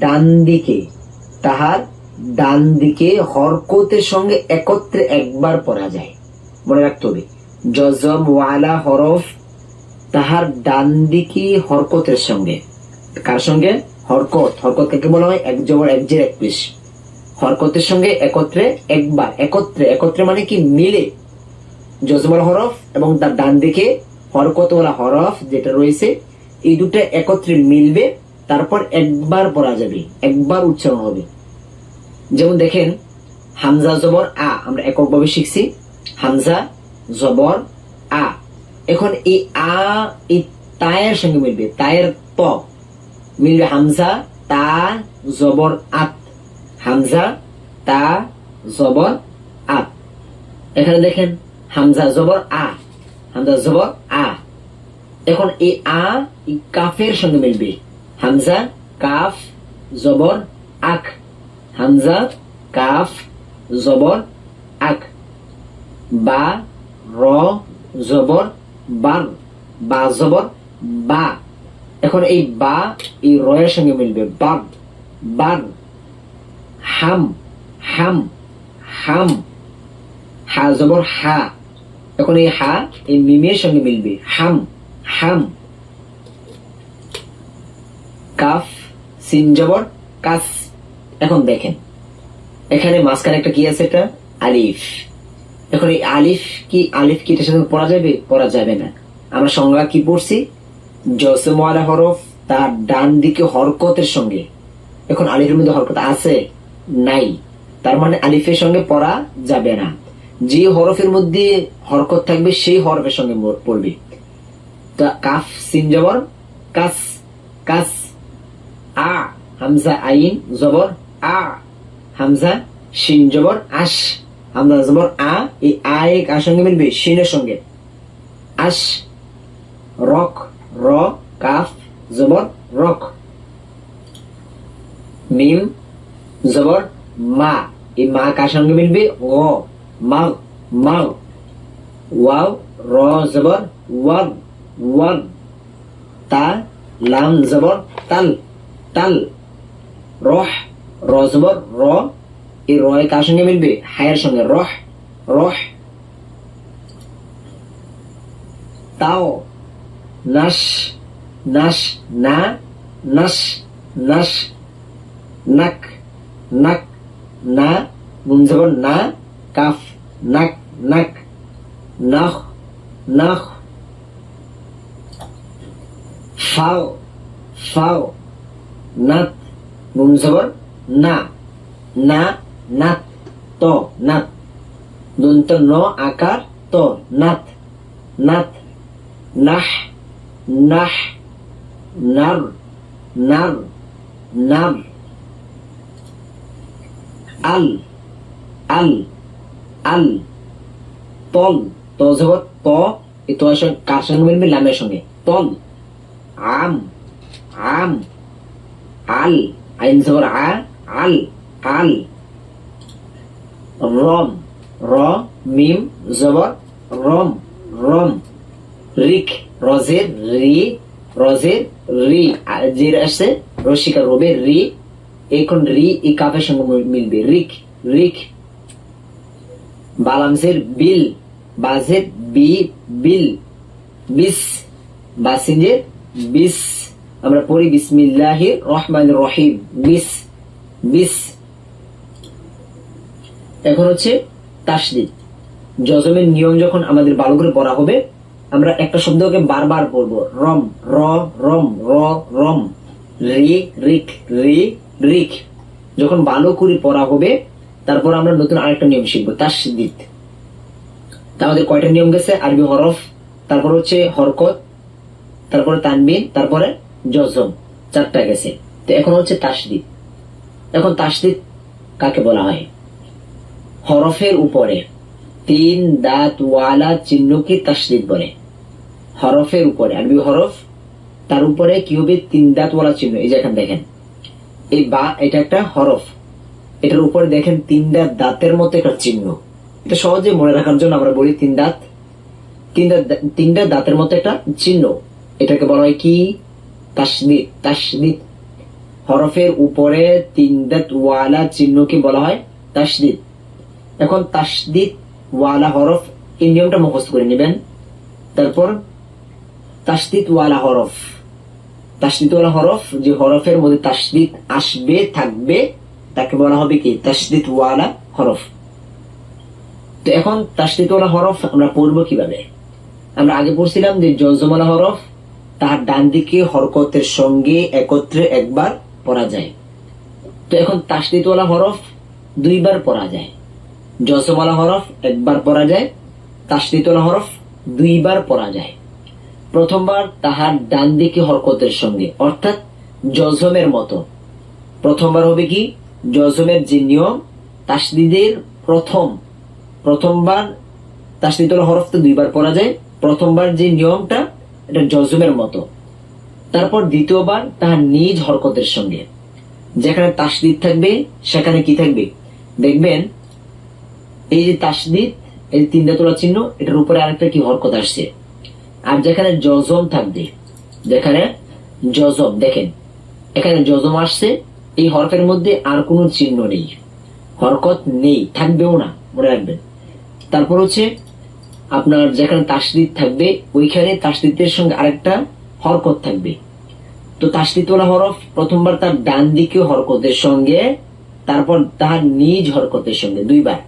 ডান দিকে, তাহার ডান দিকে হরকতের সঙ্গে একত্রে একবার পড়া যায়। মনে রাখতে হবে, জজম ওয়ালা হরফ তাহার ডান দিকে হরকতের সঙ্গে। কার সঙ্গে? হরকত। হরকত কাকে বলা হয়? এক জবর এক জের এক পেশ। হরকতের সঙ্গে একত্রে একবার, একত্রে, একত্রে মানে কি? মিলে। জজমল হরফ এবং তার ডান দিকে হরকতওয়ালা হরফ যেটা রয়েছে, এই দুটো একত্রে মিলবে, তারপর একবার পড়া যাবে, একবার উচ্চারণ হবে। যেমন দেখেন, হামজা জবর আ আমরা এককভাবে শিখছি, হামজা জবর আ। এখন এই আ এই তায়ের সঙ্গে মিলবে, তায়ের ত মিলবে হামজা তা জবর আত, হামজা তা জবর আত। এখানে দেখেন হামজা জবর আ, হামজা জবর আ। এখন এই আ এই কাফের সঙ্গে মিলবে, হামজা কাফ জবর আক, হামজা কাফ জবর আক। বা র জবর বার, বা জবর বা। এখন এই বা এই রয়ের সঙ্গে মিলবে, বাব বার। হাম হাম হাম, হা জবর হা। এখন এই হা এই মিমের সঙ্গে মিলবে, হাম হাম। কাফ সিন জবর কাস। এখন দেখেন এখানে মাঝখানে একটা কি আছে? এটা আলিফ। এখন এই আলিফ কি, আলিফ কি এটার সাথে পড়া যাবে? পড়া যাবে না। আমরা সংজ্ঞা কি পড়ছি? জজম ওয়ালা হরফ তার ডান দিকে হরকতের সঙ্গে। এখন আলিফের মধ্যে হরকত আছে? নাই, তার মানে আলিফের সঙ্গে পড়া যাবে না। যে হরফের মধ্যে হরকত থাকবে সেই হরফের সঙ্গে পড়বে। তা কাফ সিন জবর কাস, কাস। আ হামজা আইন জবর আ, হামজা শিন জবর আশ, হামজা জবর আ এই আয় কার সঙ্গে মিলবে? শিনের সঙ্গে, আশ। রক র কাফ জবর রক। মিম জবর মা, এই মা কার সঙ্গে মিলবে? ও মা, মা। ওয়াও র জবর ওয়াদ, ওয়াদ। তা লাম জবর তাল, তাল। রহ র জবর র, এই র কার সঙ্গে মিলবে? হায়ের সঙ্গে, রহ রহ। তাও নাশ, নাশ না নাশ, নাশ। নাক নাক না নুন জবর না কাফ, নাক নাক। নাখ নাখ। ফাও ফাও নাত নুন জবর না, না নাত। তো নাত দন্ত ন আকার তো, নাত নাত। নাহ নাহ নার, নার নার। আল আল আল। তল তো জবর ত, এই তো কার সঙ্গে মিলবে? লামের সঙ্গে, তল। আম আম। আল আইন জবর আ, আল আল। রম র মিম জবর রম, রম। রিক রজের রি, রজের রি, জির আসছে রসিকা রবে রি, এখন রি এই কাফের সঙ্গে মিলবে, রিক রিক। বালামজের বিল, বাজের বি বিল, বিস। বাসিনজের বিস, আমরা পড়ি বিসমিল্লাহির রহমানির রহিম, বিস বিস। এখন হচ্ছে তাসদীদ। জজমের নিয়ম যখন আমাদের ভালো করে পড়া হবে, আমরা একটা শব্দকে বারবার পড়বো, রম র রম র রম, রি রিক রি রিক। যখন ভালো করে পড়া হবে, তারপর আমরা নতুন আরেকটা নিয়ম শিখবো, তাসদীদ। তা আমাদের কয়টা নিয়ম গেছে? আরবি হরফ, তারপর হচ্ছে হরকত, তারপরে তানবিন, তারপরে জজম, চারটা গেছে। তো এখন হচ্ছে তাসদীদ। এখন তাসদীদ কাকে বলা হয়? হরফের উপরে 3 দাঁত ওয়ালা চিহ্নকে তাসদীদ বলে। হরফের উপরে, আরবি হরফ, তার উপরে কি হবে? 3 দাঁত ওয়ালা চিহ্ন। এই যে এখানে দেখেন, এই বা এটা একটা হরফ, এটার উপরে দেখেন 3 দাঁতের মতো একটা চিহ্ন। এটা সহজে মনে রাখার জন্য আমরা বলি 3 দাঁত, 3টা দাঁতের মতো একটা চিহ্ন। এটাকে বলা হয় কি? তাসদীদ, তাসদীদ। হরফের উপরে 3 দাঁত ওয়ালা চিহ্নকে বলা হয় তাসদিদ। এখন তাসদিদ ওয়ালা হরফ এই নিয়মটা মুখস্থ করে নেবেন। তারপর তাসদিদ ওয়ালা হরফ, তাসদিদ ওয়ালা হরফ, যে হরফের মধ্যে তাসদিদ আসবে থাকবে তাকে বলা হবে কি তাসদিদ ওয়ালা হরফ। তো এখন তাসদিদ ওয়ালা হরফ আমরা পড়বো কিভাবে? আমরা আগে পড়ছিলাম যে জজমওয়ালা হরফ তার ডান দিকে হরকতের সঙ্গে একত্রে একবার পড়া যায়। তো এখন তাসদিদ ওয়ালা হরফ 2 বার পড়া যায়। জজমওয়ালা হরফ 1 বার পড়া যায়, তাসদিদ ওয়ালা হরফ 2 বার পড়া যায়। প্রথমবার তাহার ডান দিকে হরকতের সঙ্গে, অর্থাৎ জজমের মতো। প্রথমবার হবে কি জজমের যে নিয়ম, তাসদিদের প্রথমবার তাসদিদ ওয়ালা হরফ তো 2 বার পড়া যায়, প্রথমবার যে নিয়মটা এটা জজমের মতো। তারপর দ্বিতীয়বার তাহার নিজ হরকতের সঙ্গে, যেখানে তাসদিদ থাকবে সেখানে কি থাকবে দেখবেন, এই যে তাসদিদ, এই 3 দাঁত ওয়ালা চিহ্ন, এটার উপরে আরেকটা কি হরকত আসছে। আর যেখানে জজম থাকবে, যেখানে জজম দেখেন এখানে জজম আসছে, এই হরফের মধ্যে আর কোনো চিহ্ন নেই, হরকত নেই, থাকবেও না, মনে রাখবেন। তারপর হচ্ছে আপনার যেখানে তাসদিদ থাকবে ওইখানে তাসদিদের সঙ্গে আরেকটা হরকত থাকবে। তো তাসদিদ ওয়ালা হরফ প্রথমবার তার ডান দিকে হরকতের সঙ্গে, তারপর তাহার নিজ হরকতের সঙ্গে 2 বার।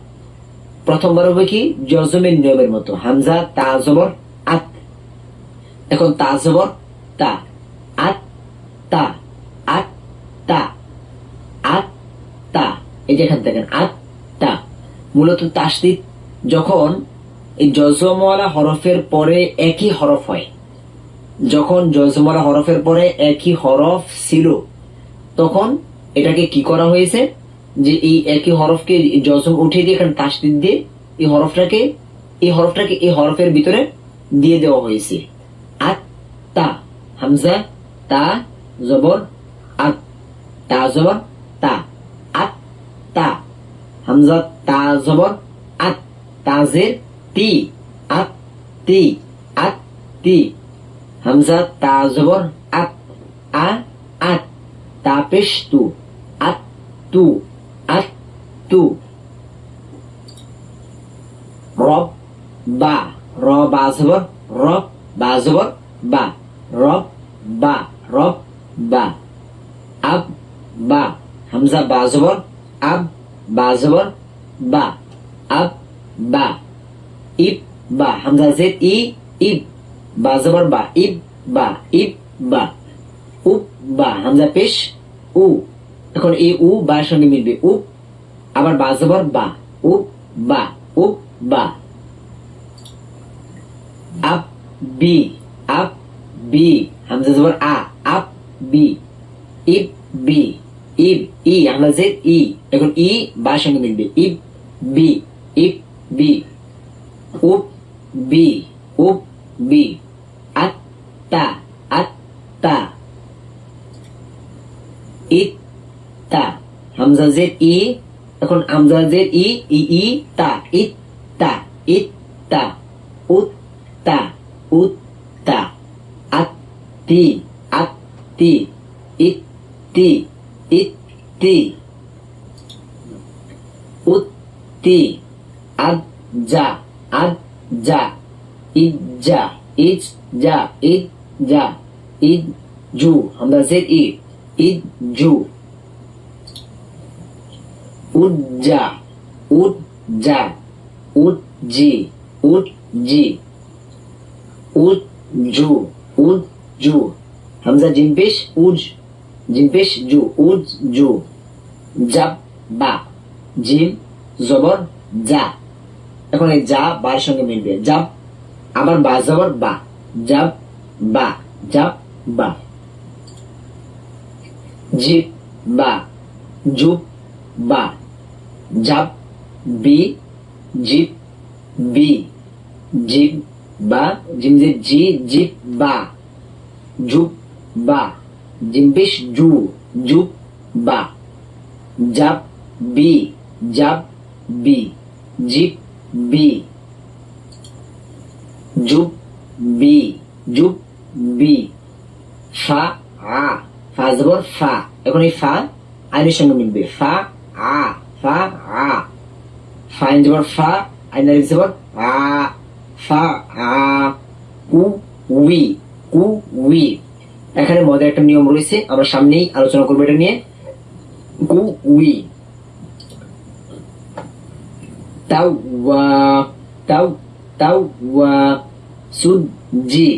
প্রথমবার হবে কি জজমের নিয়মের মতো, হামজা তা জবর আত। এখন তা জবর তা, আত তা, আত তা, আত তা, এই যে এখান থেকে আত তা। মূলত তাসদিদ যখন এই জজমওয়ালা হরফের পরে একই হরফ হয়, যখন জজমওয়ালা হরফের পরে একই হরফ ছিল তখন এটাকে কি করা হয়েছে, যে এই একই হরফকে জজম উঠিয়ে দিয়ে এখানে তাসদিদ দিয়ে এই হরফটাকে এই হরফের ভিতরে দিয়ে দেওয়া হয়েছে। আত তা, হামজা তা জবর আত, তা জবর তা, আত তা, হামজা তা জবর আত, তাজের তি, আত তি, আত তি, হামজা তা জবর আত, আ আত, তা পেশ তু, আত তু, আত তু। রব বা, র বা জবর রব, বা জবর বা, রব বা, রব বা। আব বা, হামজা বা জবর আব, বা জবর বা, আব বা। ইব বা, হামজা জেদ ই, ইব, বা জবর বা, ইব বা, ইব বা। উব বা, হামজা পেশ উ, এখন এই উ বার সঙ্গে মিলবে, উব, আবার বা জবর বা, উব বা, উব বা। আব বি, আব বি, হামজা জবর আ, আব বি। ইব বি, ইব ই, হামজা জেদ ই, এখন ই বার সঙ্গে মিলবে, ইব বি, ইব বি। উব বি, উব বি। আত্তা, আত্তা। ইত্তা, হামজা জেদ ই, এখন হামজা জেদ ই, ই তা, ইত্তা, ইত্তা। উত্তা, উত্তা। আত্তি, আত্তি, ইত্তি, ইত্তি। উত্তি, আজ্জা, আজ্জা। ইজ্জা, ইজ্জা, ইজ্জা। ইজ্জু, হামজা জেদ ই, ইজ্জু। উজ্জা, উজ্জা, উজ্জি, উজ্জি। উজ্জু, উজ্জু, হামজা জিম পেশ উজ, জিম পেশ জু, উজ্জু। জাব বা, জিম জবর যা, এখন এই যা বার সঙ্গে মিলবে, জাব, আবার বা জবর বা, জাব বা, জাব বা। জিব বা, জুব বা। জাব বি, জিব বি। জিব বা, জিম জে জি, জিব বা। জুব বা, জিম পেশ জু, জুব বা। জাব বি, জাব বি। জিব বি। জুব বি, জুব বি। ফা আ, ফা জবর ফা, এখন এই ফা আইনের সঙ্গে মিলবে, ফা আ, ফা আ, ফাইন জবর ফা, আইনের জবর আ, ফা আ, কু উই, কু উই। এখানে মজার একটা নিয়ম রয়েছে, আমরা সামনেই আলোচনা করবো এটা নিয়ে। কু উই, তাও ওয়া, তাও তাও ওয়া, সুদ জি,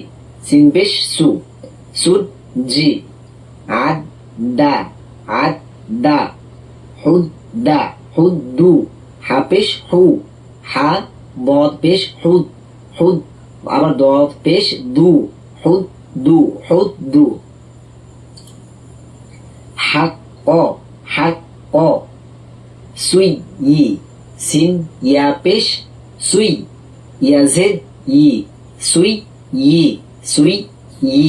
সিন পেশ সু, সুদ জি, আদ দা, আদ দা, হুদ দা, হুদ দু, হা পেশ হু, হা দদ পেশ হুদ, হুদ আবার দদ পেশ দু, হুদ দু, হুদ দু। হাক অ, হাক অ, সুই ই, সিন ইয়া পেশ সুই, ইয়া জেদ ই, সুই ই, সুই ই।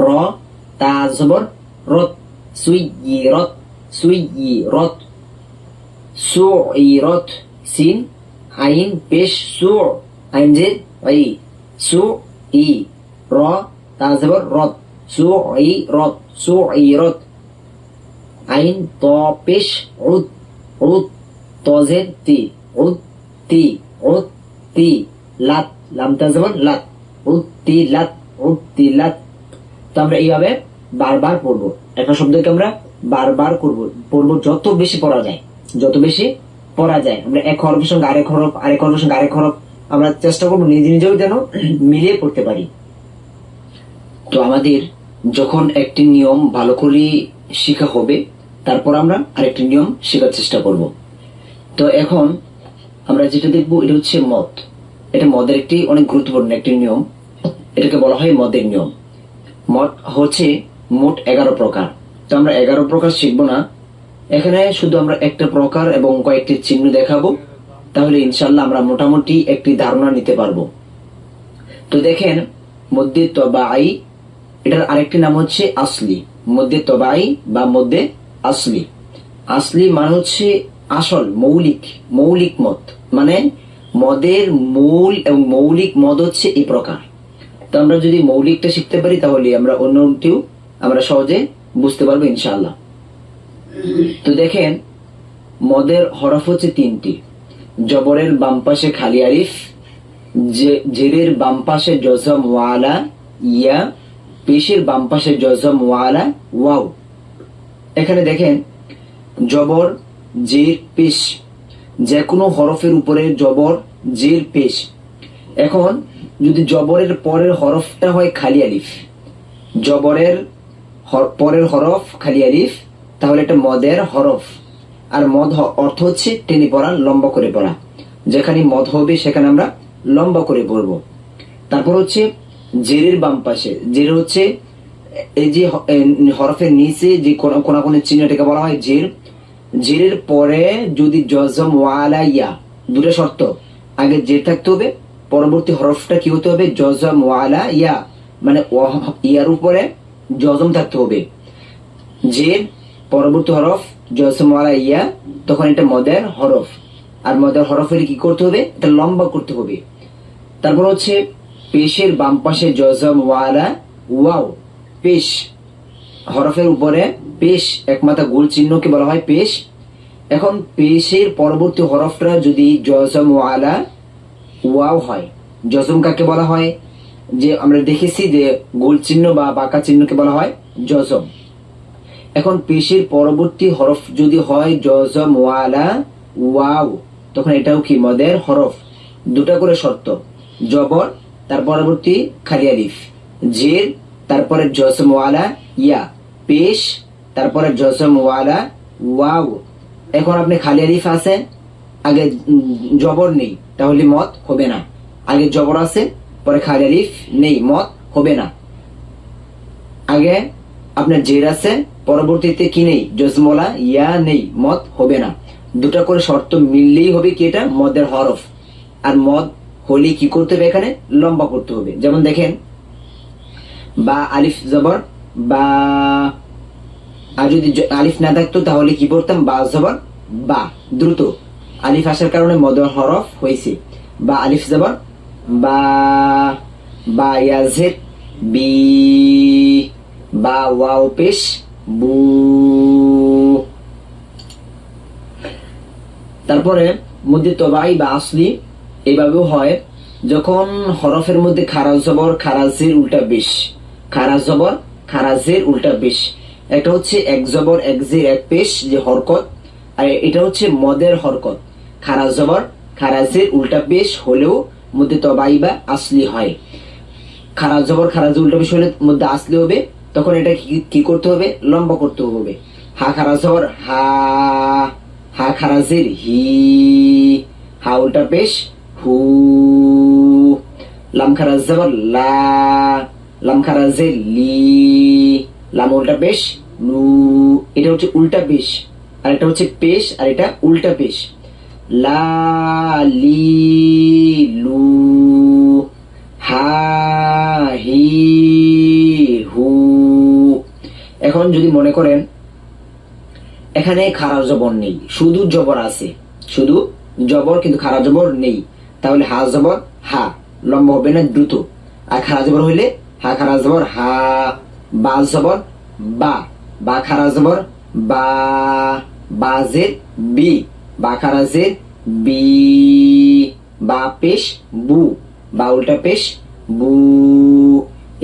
র তা জবর রত, সুই ই রত, সুই ই রত। সু ই রত, সিন আইন পেশ সু, আইন জেদ ই, সু ই। র তা জবর রত, সু ই রত, সু ই রত। আইন ত পেশ উদ, উদ তজের তি, উদ তি, উদ তি। লাত, লামতা যেমন লাত, উদ তি লাত, উদ তি লাত। তো আমরা এইভাবে বারবার পড়বো, একটা শব্দকে আমরা বারবার পড়বো যত বেশি পড়া যায়, যত বেশি পড়া যায়। আমরা এক হরফের সঙ্গে আরেক হরফ, আরেক হরফের সঙ্গে আরেক হরফ আমরা চেষ্টা করবো নিজে নিজেও যেন মিলিয়ে পড়তে পারি। তো আমাদের যখন একটি নিয়ম ভালো করে শেখা হবে, তারপর আমরা আরেকটি নিয়ম শেখার চেষ্টা করব। তো এখন আমরা যেটা দেখবো এটা হচ্ছে মদ। এটা মদের একটি অনেক গুরুত্বপূর্ণ একটি নিয়ম, এটাকে বলা হয় মদের নিয়ম। মদ হচ্ছে মোট 11 প্রকার। তো আমরা 11 প্রকার শিখবো না, এখানে শুধু আমরা একটা প্রকার এবং কয়েকটি চিহ্ন দেখাবো, তাহলে ইনশাল্লাহ আমরা মোটামুটি একটি ধারণা নিতে পারবো। তো দেখেন, মধ্যে তবাই, এটার আরেকটি নাম হচ্ছে আসলি। মধ্যে তবাই বা মধ্যে আসলি, আসলি মানে হচ্ছে আসল, মৌলিক, মৌলিক মদ, মানে মদের মূল এবং মৌলিক মদ হচ্ছে এই প্রকার। তো আমরা যদি মৌলিকটা শিখতে পারি তাহলে আমরা অন্যটিও আমরা সহজে বুঝতে পারবো ইনশাআল্লাহ। তো দেখেন, মদের হরফ হচ্ছে 3টি। জবরের বাম পাশে খালি আলিফ, জেরের বাম পাশে জজম ওয়ালা ইয়া, পেশের বাম পাশে জজম ওয়ালা ওয়াও। এখানে দেখেন, জবর জের পেশ, যে কোনো হরফের উপরে জবর জের পেশ। এখন যদি জবরের পরের হরফটা হয় খালি আলিফ, জবরের পরের হরফ খালি আলিফ, তাহলে এটা মদের হরফ। আর মদ অর্থ হচ্ছে টেনে পড়া, লম্বা করে পড়া। যেখানে মদ হবে সেখানে আমরা লম্বা করে পড়বো। তারপর হচ্ছে জেরের বাম পাশে, জের হচ্ছে এই যে হরফের নিচে যে কোনাকুনি চিহ্ন, এটাকে বলা হয় জের। জেরের পরে যদি জজম ওয়ালা ইয়া, দুটো শর্ত, আগে জের থাকতে হবে, পরবর্তী হরফটা কি হতে হবে, জজম ওয়ালা ইয়া, মানে ইয়ার উপরে জজম থাকতে হবে। জের পরবর্তী হরফ জজম ওয়ালা ইয়া, তখন এটা মদের হরফ। আর মদের হরফের কি করতে হবে, এটা লম্বা করতে হবে। তারপর হচ্ছে পেশের বাম পাশে জজম ওয়ালা ওয়াও, পেশ হরফের উপরে পেশ, একমাত্র গোল চিহ্নকে বলা হয় পেশ। এখন পেশের পরবর্তী হরফটা যদি জজম ওয়ালা ওয়াও হয়, জজম কাকে বলা হয়, যে আমরা দেখেছি যে গোল চিহ্ন বা বাঁকা চিহ্নকে বলা হয় জজম। এখন পেশের পরবর্তী হরফ যদি হয় জজম ওয়ালা ওয়াও, তখন এটাও কি মদের হরফ। দুটা করে শর্ত, জবর তার পরবর্তী খালি আলিফ, জের তারপরে জজম ওয়ালা ইয়া, পেশ তারপরে জজম ওয়ালা ওয়াও। এখন আপনি খালি আলিফ আছে, আগে জবর নেই, তাহলে মদ হবে না। আগে জবর আছে, পরে খালি আলিফ নেই, মদ হবে না। আগে আপনার জের আছে, পরবর্তীতে কি নেই, জজম ওয়ালা ইয়া নেই, মদ হবে না। দুটা করে শর্ত মিললেই হবে কি এটা মদের হরফ। আর মদ হলে কি করতে হবে, এখানে লম্বা করতে হবে। যেমন দেখেন, বা আলিফ জবর বা, আর যদি আলিফ না থাকতো তাহলে কি পড়তাম, বা জবর বা। দ্রুত আলিফ আসার কারণে মদের হরফ হয়েছে। বা আলিফ জবর বা, বা ইয়াজের বি, বা ওয়াও পেশ বু। তারপরে মধ্যে তবাই বা আসলি এভাবেও হয় যখন হরফের মধ্যে খারাজ জবর খারাজের উল্টা বেশ, খারাজ জবর খারাজের উল্টা বেশ। একটা হচ্ছে এক জবর এক জের এক পেশ যে হরকত, আর এটা হচ্ছে মদের হরকত। খারাজ জবর খারাজের উল্টা পেশ হলেও মধ্যে তবাই বা আসলি হয়। খারাজ জবর খারাজের উল্টা পেশ হলে মধ্যে আসলি হবে, তখন এটা কি করতে হবে? লম্বা করতে হবে। হা খারাজ জবর হা, হা খারাজের হি, হা উল্টা পেশ হু। লাম খারাজ জবর লা, লাম খারাজের লি, লাম উল্টা পেশ লু। এটা হচ্ছে উল্টা পেশ, আর এটা হচ্ছে পেশ, আর এটা উল্টা পেশ। লা লি লু, হা হি হু। এখন যদি মনে করেন এখানে খারাজ জবর নেই, শুধু জবর আছে, শুধু জবর কিন্তু খারাজ জবর নেই, তাহলে হা জবর হা লম্বা হবে না, দ্রুত। আর খারাজ জবর হইলে হা খারাজ জবর হা, বা জবর বা, বা খারাজ জবর বা, বাজের বি, বা খারাজের বি, বা পেশ বু, বা উল্টা পেশ বু।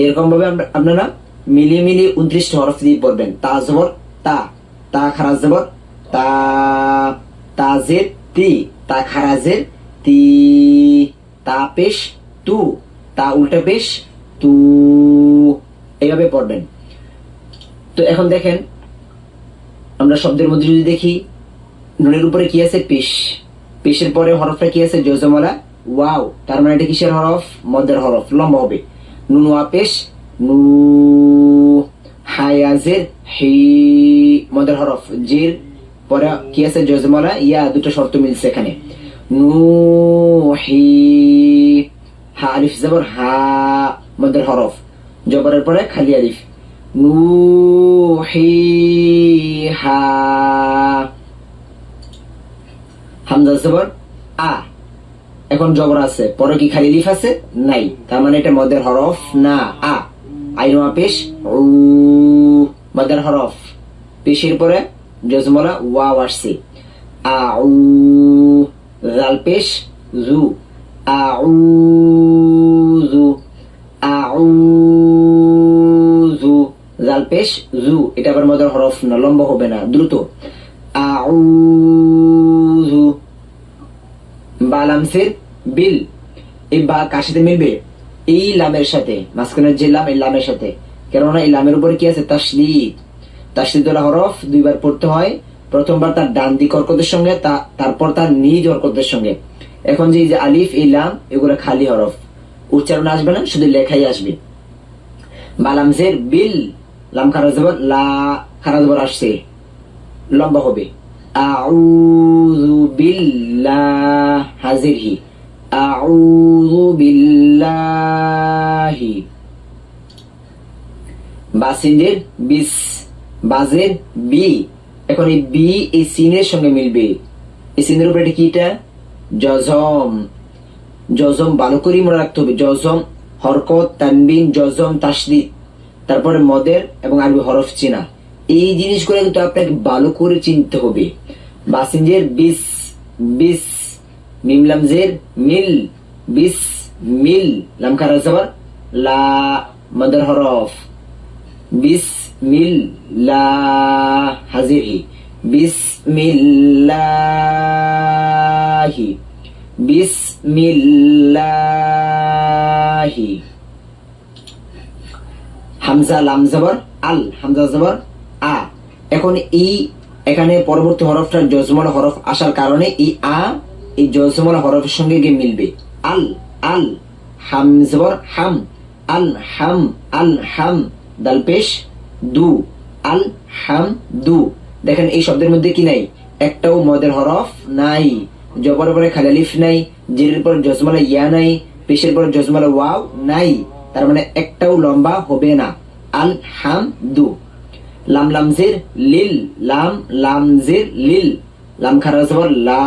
এরকম ভাবে আপনারা মিলিয়ে মিলিয়ে 29 হরফ দিয়ে পড়বেন। তা জবর তা, তা খারাজ জবর তা, তাজের তি, তা খারাজের তি, তা পেশ তু, তা উল্টা পেশ তু। এইভাবে পড়বেন। তো এখন দেখেন আমরা শব্দের মধ্যে যদি দেখি, নুনের উপরে কি আছে? পেশ, পেশের পরে হরফটা কি আছে? জজমলা ওয়াও, তার মানে এটা কিসের হরফ? মদের হরফ, লম্বা হবে। নুন ওয়া পেশ নু, হায়াজের হি মদের হরফ, জির পরে কি আছে? জজমলা ইয়া, দুটো শর্ত মিলছে এখানে। নু হি, হা আলিফ জবর হা মদের হরফ, জবরের পরে খালি আলিফ। নু হি হা, হামজা জবর আ, এখন জবর আছে, পরে কি খালি লিফ আছে? নাই, তার মানে এটা মদের হরফ না। আ আইনুয়া পেশ উ মদের হরফ, পেশের পরে জজমলা ওয়াও আসছে। আ উ, জাল পেশ জু, আ উ জু, আ উ জু, জাল পেশ জু, এটা আবার মদের হরফ না, লম্বা হবে না, দ্রুত। আ উ জু। বা লামসের বিল, এই বা কার সাথে মিলবে? এই লামের সাথে, মাঝখানের যে লাম, এই লামের সাথে, কেননা এই লামের উপরে কি আছে? তাসদীদ। তাসদীদ ওয়ালা হরফ দুইবার পড়তে হয়, প্রথমবার তার ডান দিক হরকতের সঙ্গে, তারপর তার নিজ হরকতের সঙ্গে। এখন যে আলিফ, এই লাম, এগুলো খালি হরফ, উচ্চারণ আসবে না, শুধু লেখাই আসবে। বা লামসের বিল, লাম খারাজ জবর লা, খারাজ জবর আসছে, লম্বা হবে। আউযু বিল্লাহ, হাজির হি, আউযু বিল্লাহি। বাসিনের বিস, বাজের বি, এখন এই বি এই সিনের সঙ্গে মিলবে। এই সিনের উপরে কি? এটা জজম। জজম ভালো করে মনে রাখতে হবে, জজম হরকত তানবিন জজম তাসদীদ, তারপরে মদের এবং আরবি হরফ চেনা, এই জিনিসগুলো কিন্তু আপনাকে ভালো করে চিনতে হবে। বাসিনজের বিস, বিস, মিম লামজের মিল, বিস মিল, লাম খারাজ জবর লা মদের হরফ, বিসমিল্লাহ, হাজির হি, বিসমিল্লাহি, বিসমিল্লাহি। হামজা লাম জবর আল, হামজা জবর আ, এখন এই এখানে পরবর্তী হরফটা জজমলা হরফ আসার কারণে এই আ এই জজমলা হরফের সঙ্গে গিয়ে মিলবে। আল আল, হাম জবর হাম, আল হাম, আল হাম, দাল পেশ দু, আল হাম দু। দেখেন এই শব্দের মধ্যে কি নাই? একটাও মদের হরফ নাই, জবরের পরে খালি আলিফ নাই, জেরের পরে জজমলা ইয়া নাই, পেশের পরে জজমলা ওয়াও নাই, তার মানে একটাও লম্বা হবে না। আল হাম দু। লাম লামজের লিল, লাম লামজের লিল, লাম খারাজ জবর লা,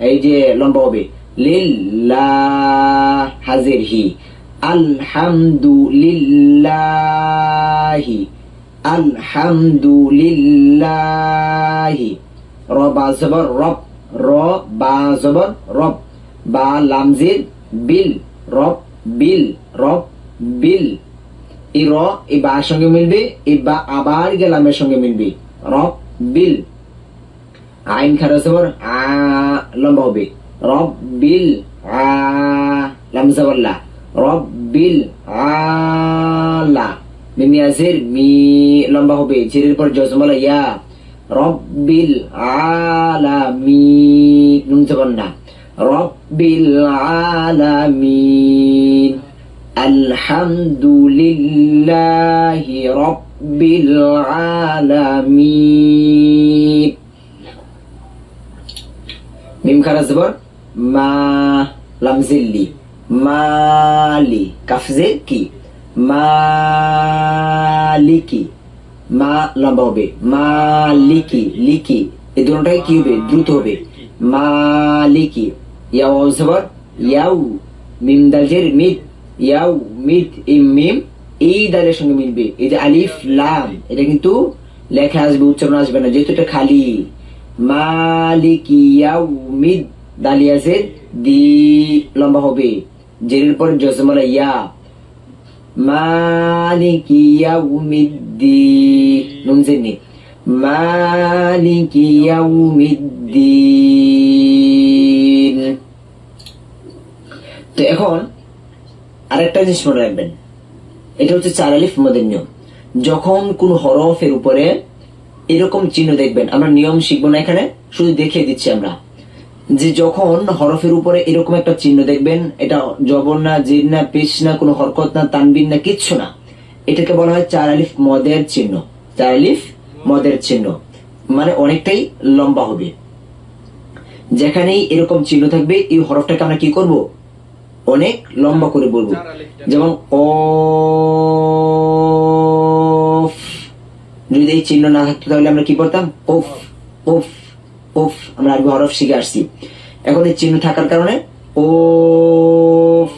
এই যে লম্বা হবে, লিল্লাহ, হাজির হি, আলহামদুলিল্লাহি, আলহামদুলিল্লাহি, র বা জবর রব, র বা জবর রব, বা লামজির বিল, রব বিল, রব বিল। এই র এই বা সঙ্গে মিলবে, এই বা আবার গেলামের সঙ্গে মিলবে, রব বিল। আইন খারা জবর আ, লম্বা হবে, রব বিল আ, লাম জবর লা, রব বিল আলা। মিমি আজির মি, লম্বা হবে, জিরের পর জজমলা ইয়া, রব্বিল আলামিন, নুন জবর না, রব্বিল আলামিন। আলহামদুলিল্লাহি রব্বিল আলামিন। মিম খারা জবর মা, লাম জিল্লি, মালি, কাফ জে কি, মালিকি, মা লম্বা হবে, মালিকি, লিকি, এই দুটোটাই কি হবে, দ্রুত হবে, মালিকি। ইয়াও জবর ইয়াউ, মিম দালের মিদ, ইয়াউ মিদ, এই মিম এই দালের সঙ্গে মিলবে। এই যে আলিফ লাম, এটা কিন্তু লেখা আসবে, উচ্চারণ আসবে না, যেহেতু এটা খালি। মালিকি ইয়াউ মিদ, দালিয়াজের দি, লম্বা হবে, জেরের পরে জজমলা ইয়া, মালিকি ইয়াউমিদ্দিন, নুন জেনি, মালিকি ইয়াউমিদ্দিন। তো এখন আরেকটা জিনিস মনে রাখবেন, এটা হচ্ছে 4 আলিফ মদের নিয়ম। যখন কোন হরফের উপরে এরকম চিহ্ন দেখবেন, আমরা নিয়ম শিখবো না এখানে, শুধু দেখিয়ে দিচ্ছি আমরা, যে যখন হরফের উপরে এরকম একটা চিহ্ন দেখবেন, এটা জবর না, জির না, পেশ না, কোনো হরকত না, তানবিন না, কিচ্ছু না, এটাকে বলা হয় 4 আলিফ মদের চিহ্ন। 4 আলিফ মদের চিহ্ন মানে অনেকটাই লম্বা হবে। যেখানেই এরকম চিহ্ন থাকবে, এই হরফটাকে আমরা কি করব, অনেক লম্বা করে বলবো। যেমন কফ, যদি এই চিহ্ন না থাকতো তাহলে আমরা কি করতাম, ওফ ওফ ওফ। আমরা আরবি হরফ শিখে আসছি, এখন এই চিহ্ন থাকার কারণে ওফ,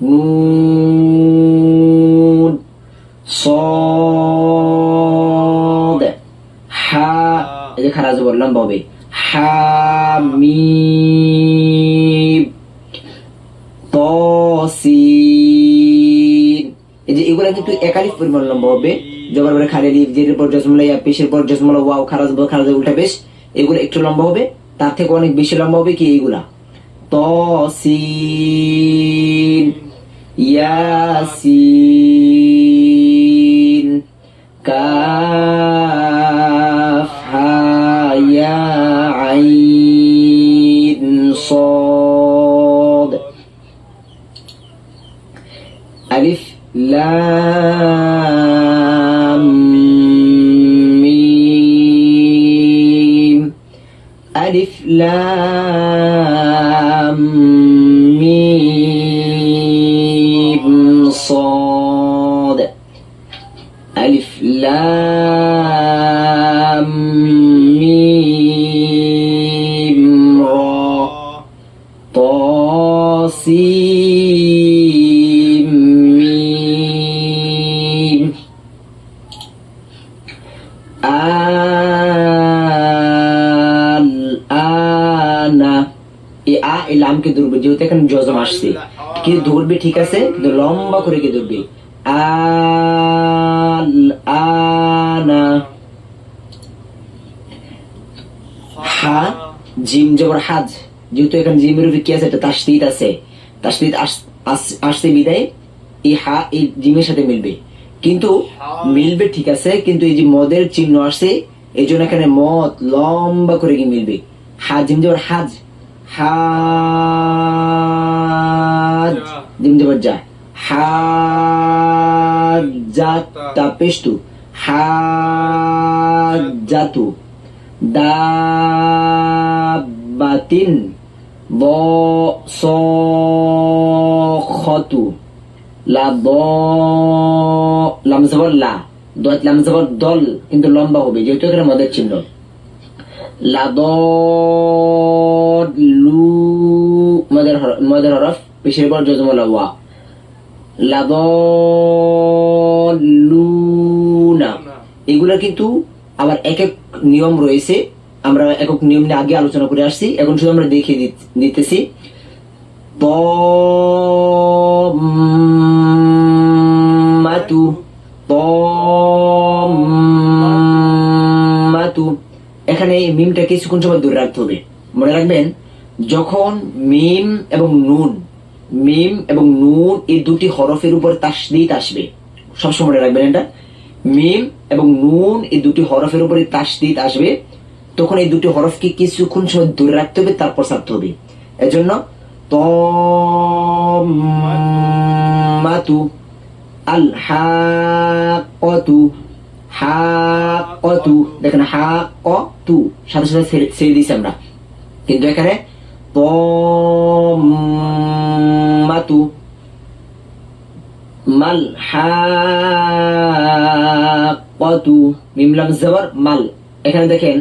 নুন, সদ, হা, এই যে খারাজ বললাম লম্বা হবে, হামিম, তসিন। এই যে এগুলা কিন্তু একালিফ পরিমাণ লম্বা হবে। জবর পরে খালি আলিফ, জেরের পর জজমলা ইয়া, পেশের পর জজমলা ওয়াও, খারাজ বল, খারাজ উল্টা পেশ, এগুলো একটু লম্বা হবে, তার থেকে অনেক বেশি লম্বা হবে কি এইগুলা, তসিন, ইয়াসিন, কাফ, হা, ইয়া, আইন, صاد, আলিফ লাম মিম, আলিফ লাম মিম صاد, আলিফ লাম মিম রা, তাসিম মিম, আল আনা। এই আ এই লামকে ধরবে, যেহেতু এখানে জজম আসছে, কি ধরবে ঠিক আছে, কিন্তু লম্বা করে কি ধরবে, আল আনা। হা, জিম জবর হাজ, যেহেতু এখানে জিমের উপরে কি আছে, একটা তাসদীদ আছে, তাসদীদ আসছে বিদায় এই হা এই জিমের সাথে মিলবে, কিন্তু মিলবে ঠিক আছে, কিন্তু এই যে মদের চিহ্ন আসছে, এই জন্য এখানে মদ লম্বা করে কি মিলবে, হা জিম জবর হাজ, হাজ, জিম জবর যা, হাজাতা পেশতু, হাজাতু, দাবাতিন, বসখতু, লা দ, লাম জবর লা, দত লাম জবর দল, কিন্তু লম্বা হবে যেহেতু এখানে মদের চিহ্ন, লা দ লু, মদের হরফ, পেশের পর জজমলা ওয়া, লা দ লুনা, এগুলা কিন্তু আবার এক এক নিয়ম রয়েছে, আমরা একক নিয়ম নিয়ে আগে আলোচনা করে আসছি, এখন শুধু আমরা দেখিয়ে দিতেছি। তম্মাতু, তম্মাতু, এখানে মিমটা কিছুক্ষণ সময় ধরে রাখতে হবে। মনে রাখবেন, যখন মিম এবং নুন এই দুটি হরফের উপর তাসদীদ আসবে, সবসময় মনে রাখবেন এটা, মিম এবং নুন এই দুটি হরফের উপরে তাসদীদ আসবে, তখন এই দুটি হরফকে কিছুক্ষণ সময় ধরে রাখতে হবে, তারপর ছাড়তে হবে। এজন্য তম্মাতু, আল হাক্কাতু, হাক্কাতু, দেখেন হাক্কাতু সাথে সাথে ছেড়ে দিয়েছি আমরা, কিন্তু এখানে তম্মাতু, মাল হাক্কাতু, মিম লাম জবর মাল। এখানে দেখেন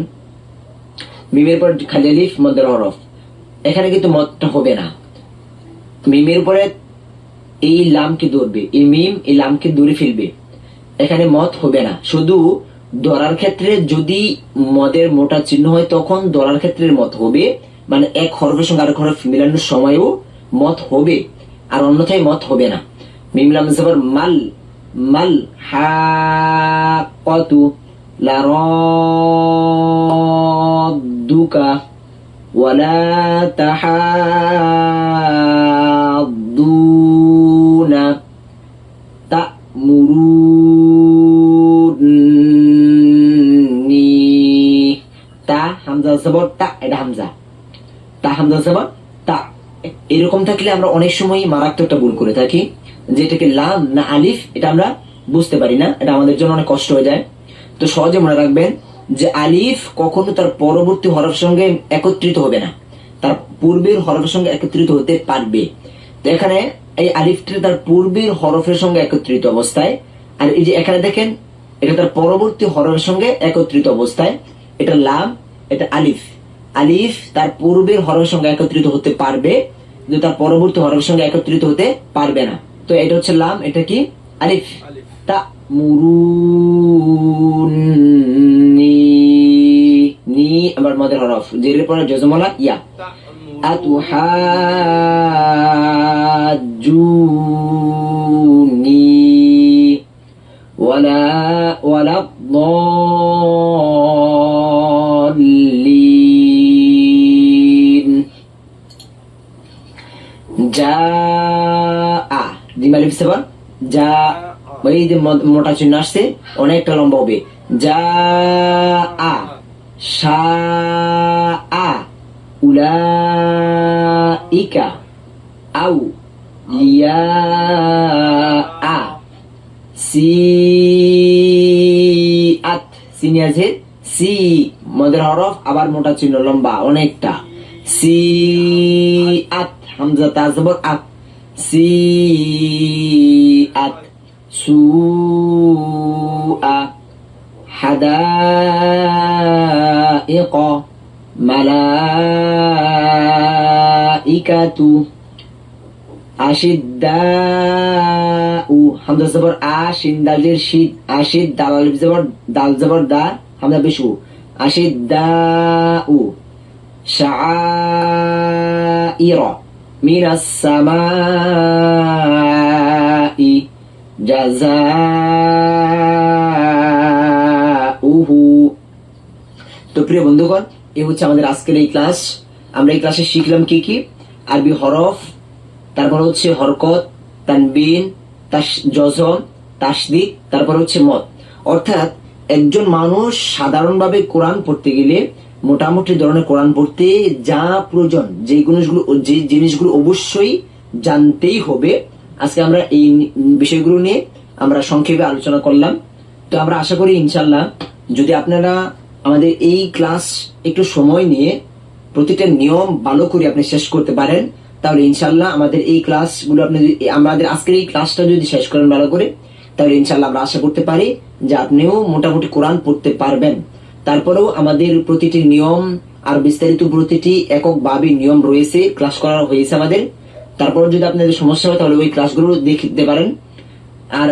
মিমের পর খালি আলিফ মদের হরফ, এখানে কিন্তু মদটা হবে না, মিমের উপরে এই লামকে ধরবে, এই মিম এই লামকে দূরে ফেলবে, এখানে মদ হবে না। শুধু ধরার ক্ষেত্রে যদি মদের মোটা চিহ্ন হয় তখন ধরার ক্ষেত্রে মত হবে, মানে এক হরফের সঙ্গে আরেক হরফ মিলানোর সময়ও মত হবে, আর অন্যথায় মত হবে না। মিম লাম জবর মাল, মাল হাক্কাতু, লা রাদ্দুকা ওয়ালা তাহাদ্দুনা তা'মুরুনি, তা হামজা জবর তা, এটা হামজা, তা হামজা জবর তা। এরকম থাকলে আমরা অনেক সময় মারাত্মক একটা ভুল করে থাকি, যে এটাকে লাম না আলিফ এটা আমরা বুঝতে পারি না, এটা আমাদের জন্য অনেক কষ্ট হয়ে যায়। তো সহজে মনে রাখবেন যে আলিফ কখনো তার পরবর্তী হরফের সঙ্গে একত্রিত হবে না, তার পূর্বের হরফের সঙ্গে একত্রিত হতে পারবে। তো এখানে এই আলিফটা তার পূর্বের হরফের সঙ্গে একত্রিত অবস্থায়, আর এই যে এখানে দেখেন এটা তার পরবর্তী হরফের সঙ্গে একত্রিত অবস্থায়, এটা লাম, এটা আলিফ। আলিফ তার পূর্বের হরফের সঙ্গে একত্রিত হতে পারবে, কিন্তু তার পরবর্তী হরফের সঙ্গে একত্রিত হতে পারবে না। তো এটা হচ্ছে লাম, এটা কি আলিফ। তা'মুরুনি, নি আবার মদের হরফ, জেরের পরে জজমলা ইয়া। আতুহাজ্জুনি ওয়ালা দাল্লিন। জাআ, জিম আলিফ সেবন যা, এই যে মোটা চিহ্ন আসছে অনেকটা লম্বা হবে। জাআ, শাআ, উলাইকা, আউ লিয়াআ, সিআত, সিনি আছে সি মদের হরফ, আবার মোটা চিহ্ন লম্বা অনেকটা, সিআত, হামজা তা জবর আত, সিআত, সুআ, হাদাইক, মালাইকাতু, আশিদ্দাউ, হামজা জবর আ, শিন দাল জের শীত, আশিদ, দাল আলিফ জবর দাল জবর দা, হামজা পেশ উ, আশিদ্দাউ, শাআইর মিনাস সামাই জাযাউহু। তো প্রিয় বন্ধুগণ, এই হচ্ছে আমাদের আজকের এই ক্লাস। আমরা এই ক্লাসে শিখলাম কি কি? আরবি হরফ, তারপর হচ্ছে হরকত, তানবিন, জজম, তাসদীদ, তারপর হচ্ছে মদ। অর্থাৎ একজন মানুষ সাধারণভাবে কোরআন পড়তে গেলে মোটামুটি ধরনের কোরআন পড়তে যা প্রয়োজন, যে জিনিসগুলো অবশ্যই জানতেই হবে, আজকে আমরা এই বিষয়গুলো নিয়ে আমরা সংক্ষেপে আলোচনা করলাম। তো আমরা আশা করি ইনশাল্লাহ যদি আপনারা আমাদের এই ক্লাস একটু সময় নিয়ে প্রতিটা নিয়ম ভালো করে আপনি শেষ করতে পারেন, তাহলে ইনশাল্লাহ আমাদের এই ক্লাসগুলো আপনি, আমাদের আজকের এই ক্লাসটা যদি শেষ করেন ভালো করে, তাহলে ইনশাল্লাহ আমরা আশা করতে পারি যে আপনিও মোটামুটি কোরআন পড়তে পারবেন। তারপরেও আমাদের প্রতিটি নিয়ম আর বিস্তারিত প্রতিটি এককভাবে নিয়ম রয়েছে, ক্লাস করা হয়েছে আমাদের। তারপর যদি আপনাদের সমস্যা হয় তাহলে ওই ক্লাসগুলো দেখতে পারেন। আর